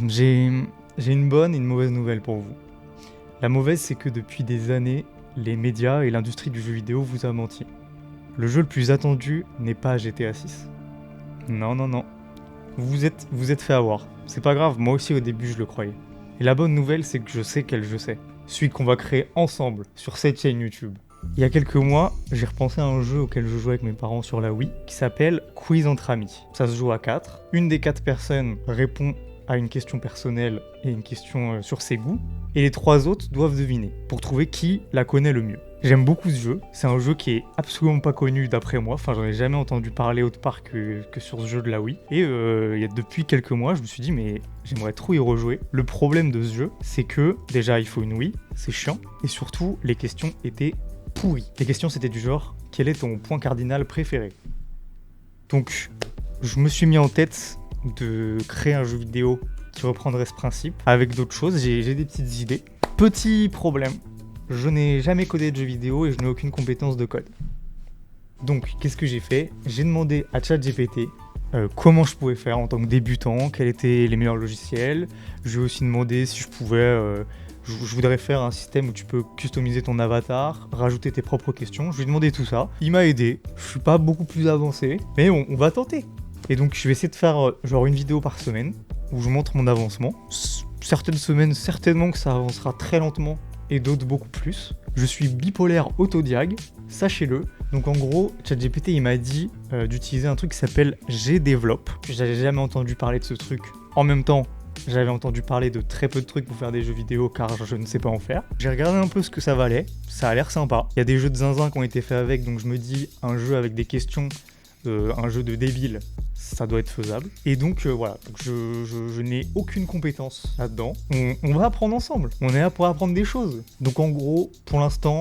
j'ai une bonne et une mauvaise nouvelle pour vous. La mauvaise, c'est que depuis des années, les médias et l'industrie du jeu vidéo vous a menti. Le jeu le plus attendu n'est pas GTA 6. Non, non, non. Vous êtes fait avoir. C'est pas grave, moi aussi au début je le croyais. Et la bonne nouvelle, c'est que je sais quel jeu c'est. Celui qu'on va créer ensemble sur cette chaîne YouTube. Il y a quelques mois, j'ai repensé à un jeu auquel je jouais avec mes parents sur la Wii, qui s'appelle Quiz entre amis. Ça se joue à 4. Une des 4 personnes répond à une question personnelle et une question sur ses goûts, et les 3 autres doivent deviner, pour trouver qui la connaît le mieux. J'aime beaucoup ce jeu, c'est un jeu qui est absolument pas connu d'après moi, enfin j'en ai jamais entendu parler autre part que sur ce jeu de la Wii, et depuis quelques mois je me suis dit mais j'aimerais trop y rejouer. Le problème de ce jeu, c'est que déjà il faut une Wii, c'est chiant, et surtout les questions étaient pourries. Les questions c'était du genre, quel est ton point cardinal préféré? Donc je me suis mis en tête de créer un jeu vidéo qui reprendrait ce principe avec d'autres choses, j'ai des petites idées. Petit problème, je n'ai jamais codé de jeu vidéo et je n'ai aucune compétence de code. Donc qu'est-ce que j'ai fait? J'ai demandé à ChatGPT comment je pouvais faire en tant que débutant, quels étaient les meilleurs logiciels. Je lui ai aussi demandé si je pouvais... je voudrais faire un système où tu peux customiser ton avatar, rajouter tes propres questions. Je lui ai demandé tout ça. Il m'a aidé. Je suis pas beaucoup plus avancé, mais on va tenter. Et donc je vais essayer de faire genre une vidéo par semaine où je montre mon avancement. Certaines semaines, certainement que ça avancera très lentement et d'autres beaucoup plus. Je suis bipolaire autodiag, sachez-le. Donc en gros, ChatGPT il m'a dit d'utiliser un truc qui s'appelle Gdevelop. J'avais jamais entendu parler de ce truc. En même temps, j'avais entendu parler de très peu de trucs pour faire des jeux vidéo car je ne sais pas en faire. J'ai regardé un peu ce que ça valait, ça a l'air sympa. Il y a des jeux de zinzin qui ont été faits avec, donc je me dis un jeu avec des questions, un jeu de débile, ça doit être faisable. Et donc voilà, donc je n'ai aucune compétence là-dedans. On va apprendre ensemble, on est là pour apprendre des choses. Donc en gros, pour l'instant,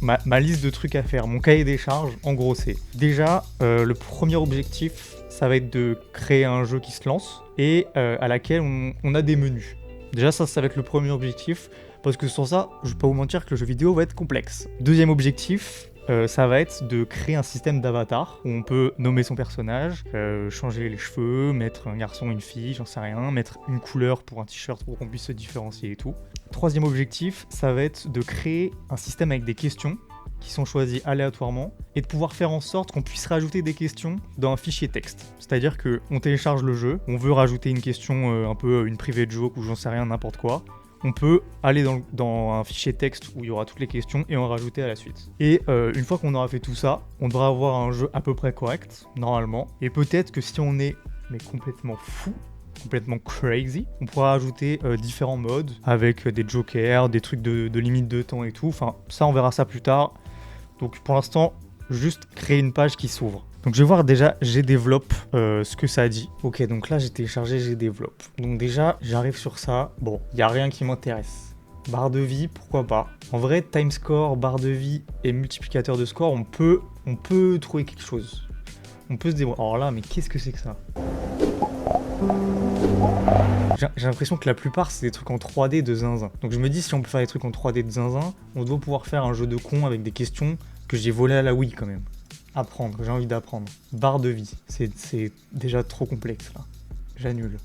ma liste de trucs à faire, mon cahier des charges, en gros c'est déjà le premier objectif, ça va être de créer un jeu qui se lance et à laquelle on a des menus. Déjà ça va être le premier objectif, parce que sans ça, je vais pas vous mentir que le jeu vidéo va être complexe. Deuxième objectif, ça va être de créer un système d'avatar où on peut nommer son personnage, changer les cheveux, mettre un garçon, une fille, j'en sais rien, mettre une couleur pour un t-shirt pour qu'on puisse se différencier et tout. Troisième objectif, ça va être de créer un système avec des questions qui sont choisies aléatoirement et de pouvoir faire en sorte qu'on puisse rajouter des questions dans un fichier texte. C'est-à-dire qu'on télécharge le jeu, on veut rajouter une question, un peu une private joke ou j'en sais rien, n'importe quoi. On peut aller dans un fichier texte où il y aura toutes les questions et en rajouter à la suite. Et une fois qu'on aura fait tout ça, on devra avoir un jeu à peu près correct, normalement. Et peut-être que si on est complètement fou, complètement crazy, on pourra ajouter différents modes avec des jokers, des trucs de limite de temps et tout. Enfin, ça on verra ça plus tard. Donc pour l'instant, juste créer une page qui s'ouvre. Donc je vais voir déjà Gdevelop ce que ça dit. Ok, donc là j'ai téléchargé Gdevelop. Donc déjà j'arrive sur ça. Bon, il n'y a rien qui m'intéresse. Barre de vie, pourquoi pas. En vrai, time score, barre de vie et multiplicateur de score, on peut trouver quelque chose. On peut se débrouiller. Alors là, mais qu'est-ce que c'est que ça? J'ai l'impression que la plupart c'est des trucs en 3D de zinzin. Donc je me dis si on peut faire des trucs en 3D de zinzin, on doit pouvoir faire un jeu de con avec des questions que j'ai volées à la Wii quand même. Apprendre, j'ai envie d'apprendre. Barre de vie, c'est déjà trop complexe là.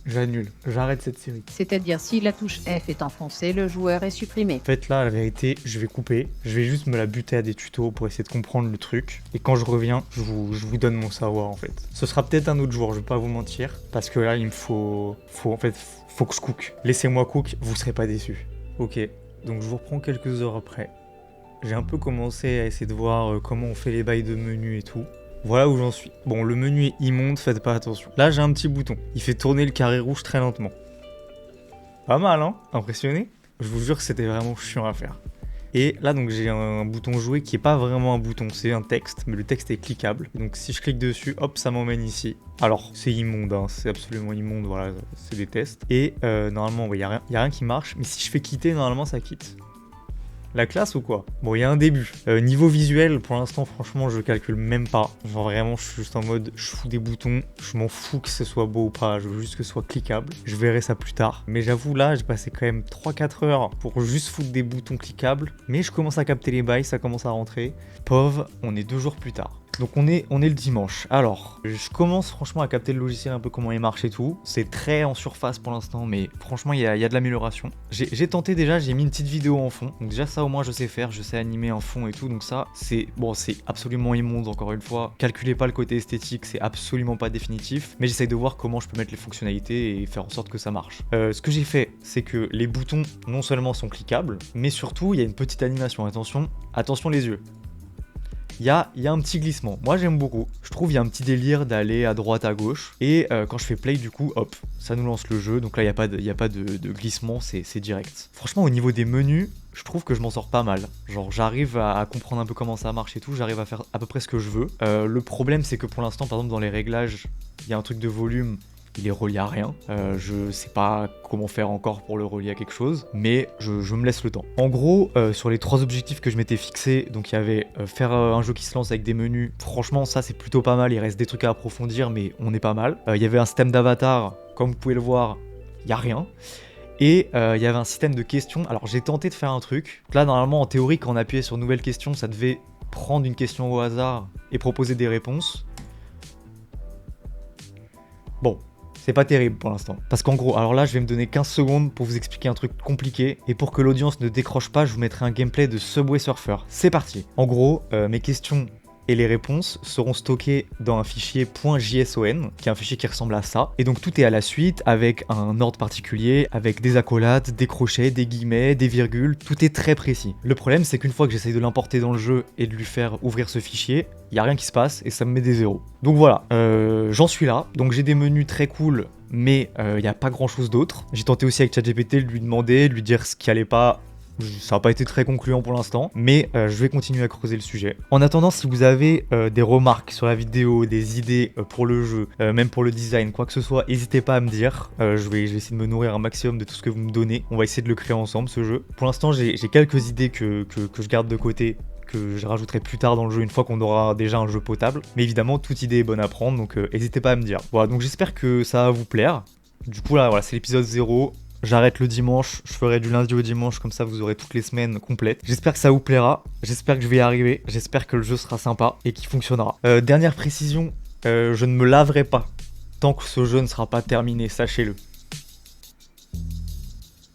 J'annule, j'arrête cette série. C'est-à-dire si la touche F est enfoncée, le joueur est supprimé. En fait là, la vérité, je vais couper. Je vais juste me la buter à des tutos pour essayer de comprendre le truc. Et quand je reviens, je vous donne mon savoir en fait. Ce sera peut-être un autre jour, je vais pas vous mentir. Parce que là, il me faut que je cook. Laissez-moi cook, vous serez pas déçus. Ok, donc je vous reprends quelques heures après. J'ai un peu commencé à essayer de voir comment on fait les bails de menu et tout. Voilà où j'en suis. Bon, le menu est immonde, faites pas attention. Là, j'ai un petit bouton. Il fait tourner le carré rouge très lentement. Pas mal, hein? Impressionné? Je vous jure que c'était vraiment chiant à faire. Et là, donc, j'ai un bouton jouer qui est pas vraiment un bouton, c'est un texte, mais le texte est cliquable. Donc, si je clique dessus, hop, ça m'emmène ici. Alors, c'est immonde, hein, c'est absolument immonde, voilà, c'est des tests. Et normalement, y a rien qui marche, mais si je fais quitter, normalement, ça quitte. La classe ou quoi? Bon, il y a un début. Niveau visuel, pour l'instant, franchement, je calcule même pas. Genre vraiment, je suis juste en mode, je fous des boutons, je m'en fous que ce soit beau ou pas, je veux juste que ce soit cliquable. Je verrai ça plus tard. Mais j'avoue, là, j'ai passé quand même 3-4 heures pour juste foutre des boutons cliquables. Mais je commence à capter les bails, ça commence à rentrer. Pauvre, on est 2 jours plus tard. Donc on est le dimanche. Alors, je commence franchement à capter le logiciel un peu comment il marche et tout. C'est très en surface pour l'instant, mais franchement il y a de l'amélioration. J'ai tenté déjà, j'ai mis une petite vidéo en fond. Donc déjà ça au moins je sais faire, je sais animer un fond et tout. Donc ça c'est absolument immonde encore une fois. Calculez pas le côté esthétique, c'est absolument pas définitif. Mais j'essaye de voir comment je peux mettre les fonctionnalités et faire en sorte que ça marche. Ce que j'ai fait, c'est que les boutons non seulement sont cliquables, mais surtout il y a une petite animation. Attention les yeux. Il y a un petit glissement. Moi j'aime beaucoup. Je trouve il y a un petit délire d'aller à droite à gauche. Et quand je fais play du coup, hop, ça nous lance le jeu. Donc là il n'y a pas de glissement, c'est direct. Franchement au niveau des menus, je trouve que je m'en sors pas mal. Genre j'arrive à comprendre un peu comment ça marche et tout. J'arrive à faire à peu près ce que je veux. Le problème c'est que pour l'instant par exemple dans les réglages, il y a un truc de volume. Il est relié à rien, je sais pas comment faire encore pour le relier à quelque chose, mais je me laisse le temps. En gros, sur les 3 objectifs que je m'étais fixé, donc il y avait faire un jeu qui se lance avec des menus, franchement ça c'est plutôt pas mal, il reste des trucs à approfondir mais on est pas mal. Il y avait un système d'avatar, comme vous pouvez le voir, il y a rien. Et il y avait un système de questions, alors j'ai tenté de faire un truc, là normalement en théorie quand on appuyait sur nouvelle question, ça devait prendre une question au hasard et proposer des réponses. Bon. C'est pas terrible pour l'instant. Parce qu'en gros, alors là, je vais me donner 15 secondes pour vous expliquer un truc compliqué. Et pour que l'audience ne décroche pas, je vous mettrai un gameplay de Subway Surfer. C'est parti. En gros, mes questions et les réponses seront stockées dans un fichier .json, qui est un fichier qui ressemble à ça. Et donc tout est à la suite, avec un ordre particulier, avec des accolades, des crochets, des guillemets, des virgules, tout est très précis. Le problème, c'est qu'une fois que j'essaye de l'importer dans le jeu et de lui faire ouvrir ce fichier, il n'y a rien qui se passe et ça me met des zéros. Donc voilà, j'en suis là. Donc j'ai des menus très cool, mais il n'y a pas grand chose d'autre. J'ai tenté aussi avec ChatGPT de lui demander, de lui dire ce qui allait pas. Ça n'a pas été très concluant pour l'instant, mais je vais continuer à creuser le sujet. En attendant, si vous avez des remarques sur la vidéo, des idées pour le jeu, même pour le design, quoi que ce soit, n'hésitez pas à me dire. Je vais essayer de me nourrir un maximum de tout ce que vous me donnez. On va essayer de le créer ensemble, ce jeu. Pour l'instant, j'ai quelques idées que je garde de côté, que je rajouterai plus tard dans le jeu une fois qu'on aura déjà un jeu potable. Mais évidemment, toute idée est bonne à prendre, donc n'hésitez pas à me dire. Voilà, donc j'espère que ça va vous plaire. Du coup, là, voilà, c'est l'épisode 0. J'arrête le dimanche, je ferai du lundi au dimanche, comme ça vous aurez toutes les semaines complètes. J'espère que ça vous plaira, j'espère que je vais y arriver, j'espère que le jeu sera sympa et qu'il fonctionnera. Dernière précision, je ne me laverai pas tant que ce jeu ne sera pas terminé, sachez-le.